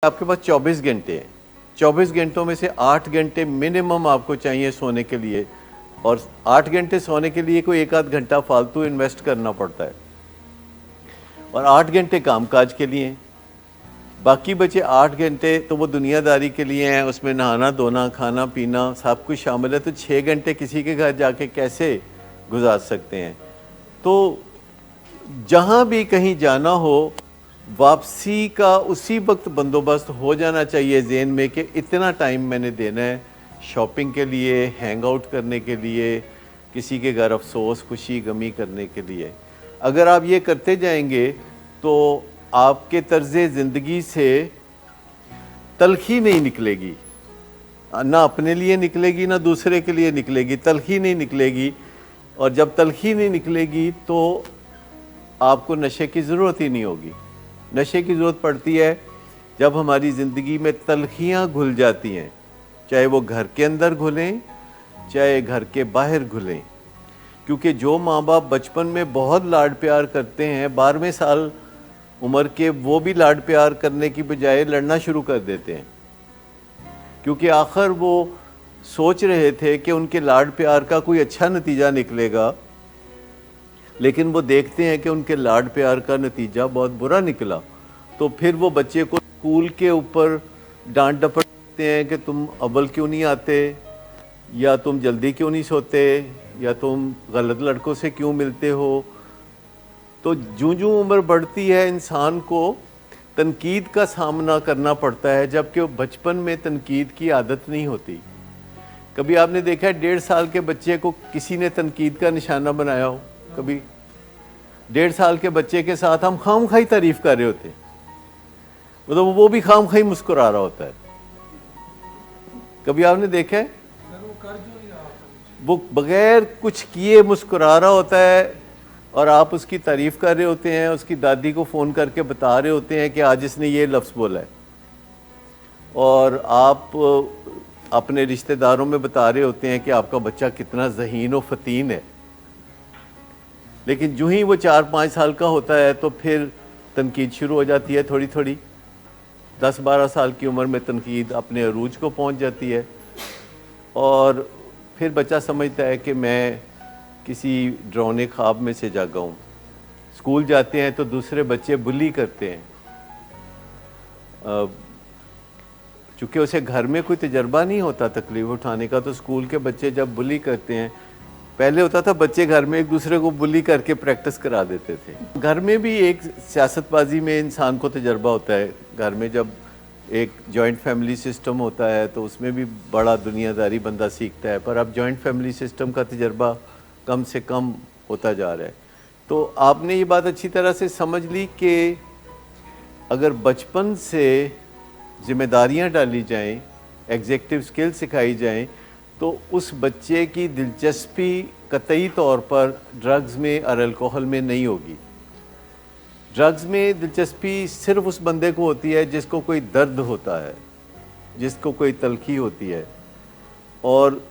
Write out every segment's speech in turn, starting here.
आपके पास 24 घंटे हैं। 24 घंटों में से 8 घंटे मिनिमम आपको चाहिए सोने के लिए, और 8 घंटे सोने के लिए कोई एक आध घंटा फालतू इन्वेस्ट करना पड़ता है, और 8 घंटे कामकाज के लिए। बाकी बचे 8 घंटे तो वो दुनियादारी के लिए हैं, उसमें नहाना धोना खाना पीना सब कुछ शामिल है। तो 6 घंटे किसी के घर जाके कैसे गुजार सकते हैं? तो जहाँ भी कहीं जाना हो, वापसी का उसी वक्त बंदोबस्त हो जाना चाहिए ज़हन में कि इतना टाइम मैंने देना है शॉपिंग के लिए, हैंग आउट करने के लिए, किसी के घर अफसोस खुशी गमी करने के लिए। अगर आप ये करते जाएंगे तो आपके तर्ज़े ज़िंदगी से तलखी नहीं निकलेगी, ना अपने लिए निकलेगी ना दूसरे के लिए निकलेगी, तलखी नहीं निकलेगी। और जब तलखी नहीं निकलेगी तो आपको नशे की ज़रूरत ही नहीं होगी। नशे की ज़रूरत पड़ती है जब हमारी ज़िंदगी में तलखियाँ घुल जाती हैं, चाहे वो घर के अंदर घुलें चाहे घर के बाहर घुलें। क्योंकि जो माँ बाप बचपन में बहुत लाड प्यार करते हैं, 12वें साल उम्र के वो भी लाड प्यार करने की बजाय लड़ना शुरू कर देते हैं, क्योंकि आखिर वो सोच रहे थे कि उनके लाड प्यार का कोई अच्छा नतीजा निकलेगा, लेकिन वो देखते हैं कि उनके लाड प्यार का नतीजा बहुत बुरा निकला। तो फिर वो बच्चे को स्कूल के ऊपर डांट डपटते हैं कि तुम अव्वल क्यों नहीं आते, या तुम जल्दी क्यों नहीं सोते, या तुम गलत लड़कों से क्यों मिलते हो। तो जूं उम्र बढ़ती है इंसान को तनकीद का सामना करना पड़ता है, जबकि वो बचपन में तनकीद की आदत नहीं होती। कभी आपने देखा है 1.5 साल के बच्चे को किसी ने तनकीद का निशाना बनाया हो? कभी 1.5 साल के बच्चे के साथ हम खामखाई तारीफ कर रहे होते, मतलब वो भी खामखाई मुस्कुरा रहा होता है। कभी आपने देखा है वो बगैर कुछ किए मुस्कुरा रहा होता है, और आप उसकी तारीफ कर रहे होते हैं, उसकी दादी को फ़ोन करके बता रहे होते हैं कि आज इसने ये लफ्ज़ बोला है, और आप अपने रिश्तेदारों में बता रहे होते हैं कि आपका बच्चा कितना ज़हीन और फ़तीन है। लेकिन जो ही वो 4-5 साल का होता है तो फिर तनकीद शुरू हो जाती है थोड़ी थोड़ी। 10-12 साल की उम्र में तनकीद अपने अरूज को पहुंच जाती है, और फिर बच्चा समझता है कि मैं किसी डरावने ख्वाब में से जागा हूँ। स्कूल जाते हैं तो दूसरे बच्चे बुली करते हैं, चूँकि उसे घर में कोई तजर्बा नहीं होता तकलीफ़ उठाने का, तो स्कूल के बच्चे जब बुली करते हैं, पहले होता था बच्चे घर में एक दूसरे को बुली करके प्रैक्टिस करा देते थे। घर में भी एक सियासतबाजी में इंसान को तजर्बा होता है। घर में जब एक जॉइंट फैमिली सिस्टम होता है तो उसमें भी बड़ा दुनियादारी बंदा सीखता है, पर अब जॉइंट फैमिली सिस्टम का तजर्बा कम से कम होता जा रहा है। तो आपने ये बात अच्छी तरह से समझ ली कि अगर बचपन से ज़िम्मेदारियाँ डाली जाएँ, एग्जीक्यूटिव स्किल सिखाई जाएँ, तो उस बच्चे की दिलचस्पी कतई तौर पर ड्रग्स में और अल्कोहल में नहीं होगी। ड्रग्स में दिलचस्पी सिर्फ उस बंदे को होती है जिसको कोई दर्द होता है, जिसको कोई तलखी होती है, और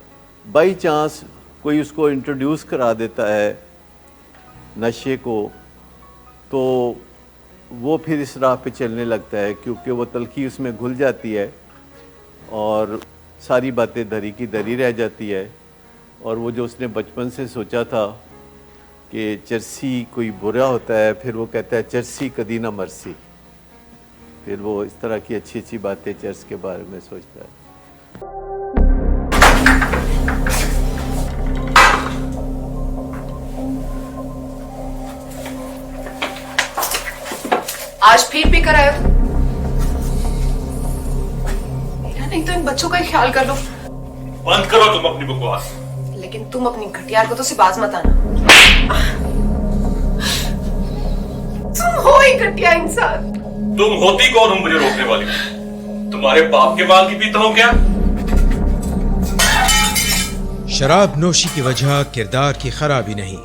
बाई चांस कोई उसको इंट्रोड्यूस करा देता है नशे को, तो वो फिर इस राह पे चलने लगता है, क्योंकि वो तलखी उसमें घुल जाती है और सारी बातें दरी की दरी रह जाती है। और वो जो उसने बचपन से सोचा था कि चरसी कोई बुरा होता है, फिर वो कहता है चरसी कदी ना मरसी। फिर वो इस तरह की अच्छी अच्छी बातें चर्च के बारे में सोचता है। आज फिर पी कर आए हो? नहीं तो इन बच्चों का ही ख्याल कर लो। बंद करो तुम अपनी बकवास। लेकिन तुम अपनी घटियार को तो सिर्फ बाज मत आना। तुम हो ही घटिया इंसान। तुम होती कौन हो मुझे रोकने वाली? तुम्हारे बाप के बाल की पीता हूं क्या? शराब नोशी की वजह किरदार की खराबी नहीं,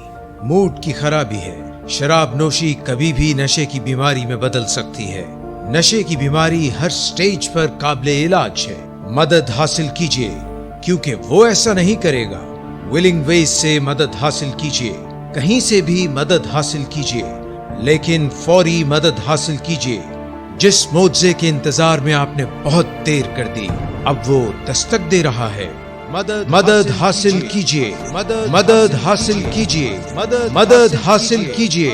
मूड की खराबी है। शराब नोशी कभी भी नशे की बीमारी में बदल सकती है। नशे की बीमारी हर स्टेज पर काबिले इलाज है। मदद हासिल कीजिए, क्योंकि वो ऐसा नहीं करेगा। विलिंग वेज से मदद हासिल कीजिए, कहीं से भी मदद हासिल कीजिए, लेकिन फौरी मदद हासिल कीजिए। जिस मुआवजे के इंतजार में आपने बहुत देर कर दी, अब वो दस्तक दे रहा है। मदद हासिल कीजिए, मदद हासिल कीजिए, मदद हासिल कीजिए।